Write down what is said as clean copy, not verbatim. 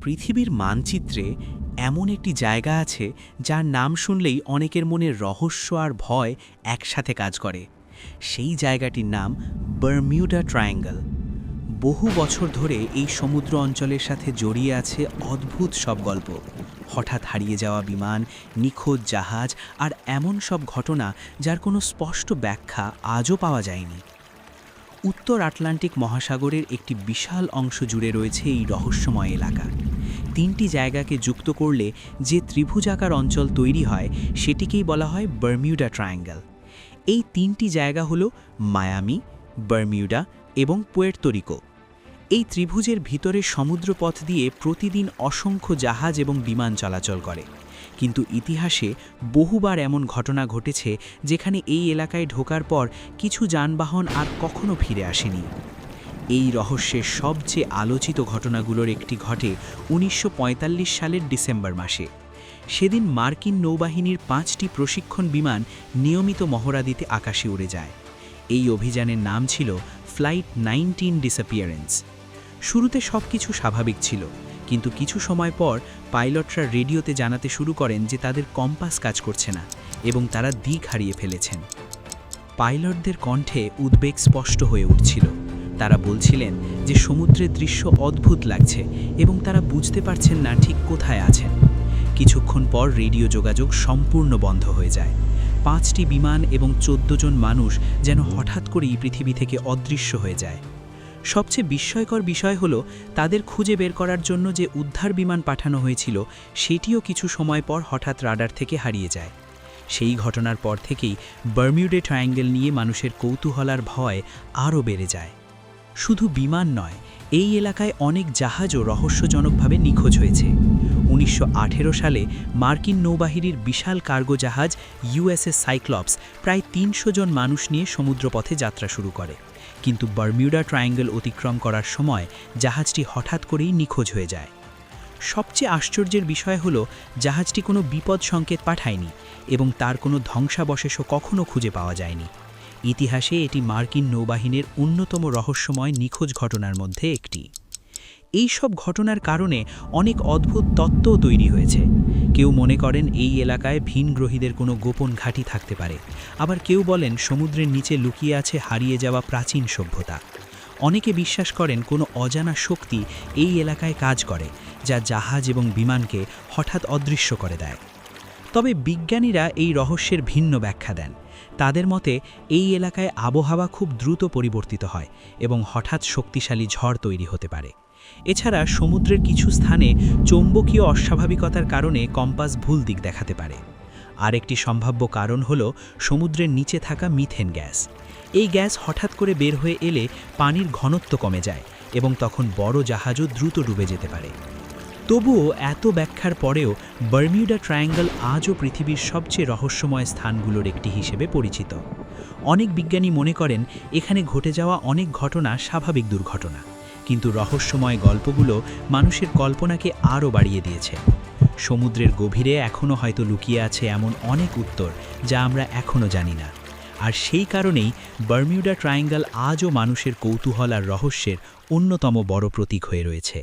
পৃথিবীর মানচিত্রে এমন একটি জায়গা আছে যার নাম শুনলেই অনেকের মনে রহস্য আর ভয় একসাথে কাজ করে। সেই জায়গাটির নাম বারমিউডা ট্রায়াঙ্গল। বহু বছর ধরে এই সমুদ্র অঞ্চলের সাথে জড়িয়ে আছে অদ্ভুত সব গল্প। হঠাৎ হারিয়ে যাওয়া বিমান, নিখোঁজ জাহাজ আর এমন সব ঘটনা যার কোনো স্পষ্ট ব্যাখ্যা আজও পাওয়া যায়নি। উত্তর আটলান্টিক মহাসাগরের একটি বিশাল অংশ জুড়ে রয়েছে এই রহস্যময় এলাকা। তিনটি জায়গাকে যুক্ত করলে যে ত্রিভুজাকার অঞ্চল তৈরি হয় সেটিকেই বলা হয় বারমিউডা ট্রায়াঙ্গল। এই তিনটি জায়গা হলো মায়ামি, বারমিউডা এবং পুয়ের্তো রিকো। এই ত্রিভুজের ভিতরে সমুদ্রপথ দিয়ে প্রতিদিন অসংখ্য জাহাজ এবং বিমান চলাচল করে, কিন্তু ইতিহাসে বহুবার এমন ঘটনা ঘটেছে যেখানে এই এলাকায় ঢোকার পর কিছু যানবাহন আর কখনো ফিরে আসেনি। এই রহস্যের সবচেয়ে আলোচিত ঘটনাগুলোর একটি ঘটে ১৯৪৫ সালের ডিসেম্বর মাসে। সেদিন মার্কিন নৌবাহিনীর ৫টি প্রশিক্ষণ বিমান নিয়মিত মহড়া দিতে আকাশে উড়ে যায়। এই অভিযানের নাম ছিল ফ্লাইট ১৯ ডিসঅ্যাপিয়ারেন্স। শুরুতে সব কিছু স্বাভাবিক ছিল, কিন্তু কিছু সময় পর পাইলটরা রেডিওতে জানাতে শুরু করেন যে তাদের কম্পাস কাজ করছে না এবং তারা দিক হারিয়ে ফেলেছেন। পাইলটদের কণ্ঠে উদ্বেগ স্পষ্ট হয়ে উঠছিল। তারা বলছিলেন যে সমুদ্রের দৃশ্য অদ্ভুত লাগছে এবং তারা বুঝতে পারছেন না ঠিক কোথায় আছেন। কিছুক্ষণ পর রেডিও যোগাযোগ সম্পূর্ণ বন্ধ হয়ে যায়। ৫টি বিমান এবং ১৪ জন মানুষ যেন হঠাৎ করেই পৃথিবী থেকে অদৃশ্য হয়ে যায়। সবচেয়ে বিস্ময়কর বিষয় হলো তাদের খুঁজে বের করার জন্য যে উদ্ধার বিমান পাঠানো হয়েছিল সেটিও কিছু সময় পর হঠাৎ রাডার থেকে হারিয়ে যায়। সেই ঘটনার পর থেকেই বারমিউডা ট্রায়াঙ্গল নিয়ে মানুষের কৌতূহল আর ভয় আরও বেড়ে যায়। শুধু বিমান নয়, এই এলাকায় অনেক জাহাজও রহস্যজনকভাবে নিখোঁজ হয়েছে। ১৯১৮ সালে মার্কিন নৌবাহিনীর বিশাল কার্গো জাহাজ ইউএসএস সাইক্লপস প্রায় ৩০০ জন মানুষ নিয়ে সমুদ্রপথে যাত্রা শুরু করে, কিন্তু বারমিউডা ট্রায়াঙ্গল অতিক্রম করার সময় জাহাজটি হঠাৎ করেই নিখোঁজ হয়ে যায়। সবচেয়ে আশ্চর্যের বিষয় হলো জাহাজটি কোনো বিপদ সংকেত পাঠায়নি এবং তার কোনো ধ্বংসাবশেষও কখনো খুঁজে পাওয়া যায়নি। ইতিহাসে এটি মার্কিন নৌবাহিনীর অন্যতম রহস্যময় নিখোঁজ ঘটনার মধ্যে একটি। এই সব ঘটনার কারণে অনেক অদ্ভুত তত্ত্বও তৈরি হয়েছে। কেউ মনে করেন এই এলাকায় ভিনগ্রহীদের কোনো গোপন ঘাঁটি থাকতে পারে, আবার কেউ বলেন সমুদ্রের নিচে লুকিয়ে আছে হারিয়ে যাওয়া প্রাচীন সভ্যতা। অনেকে বিশ্বাস করেন কোনো অজানা শক্তি এই এলাকায় কাজ করে, যা জাহাজ এবং বিমানকে হঠাৎ অদৃশ্য করে দেয়। তবে বিজ্ঞানীরা এই রহস্যের ভিন্ন ব্যাখ্যা দেন। তাদের মতে এই এলাকায় আবহাওয়া খুব দ্রুত পরিবর্তিত হয় এবং হঠাৎ শক্তিশালী ঝড় তৈরি হতে পারে। এছাড়া সমুদ্রের কিছু স্থানে চৌম্বকীয় অস্বাভাবিকতার কারণে কম্পাস ভুল দিক দেখাতে পারে। আরেকটি সম্ভাব্য কারণ হল সমুদ্রের নিচে থাকা মিথেন গ্যাস। এই গ্যাস হঠাৎ করে বের হয়ে এলে পানির ঘনত্ব কমে যায় এবং তখন বড় জাহাজও দ্রুত ডুবে যেতে পারে। তবুও এত ব্যাখ্যার পরেও বারমিউডা ট্রায়াঙ্গল আজও পৃথিবীর সবচেয়ে রহস্যময় স্থানগুলোর একটি হিসেবে পরিচিত। অনেক বিজ্ঞানী মনে করেন এখানে ঘটে যাওয়া অনেক ঘটনা স্বাভাবিক দুর্ঘটনা, কিন্তু রহস্যময় গল্পগুলো মানুষের কল্পনাকে আরও বাড়িয়ে দিয়েছে। সমুদ্রের গভীরে এখনও হয়তো লুকিয়ে আছে এমন অনেক উত্তর যা আমরা এখনও জানি না। আর সেই কারণেই বারমিউডা ট্রায়াঙ্গল আজও মানুষের কৌতূহল আর রহস্যের অন্যতম বড় প্রতীক হয়ে রয়েছে।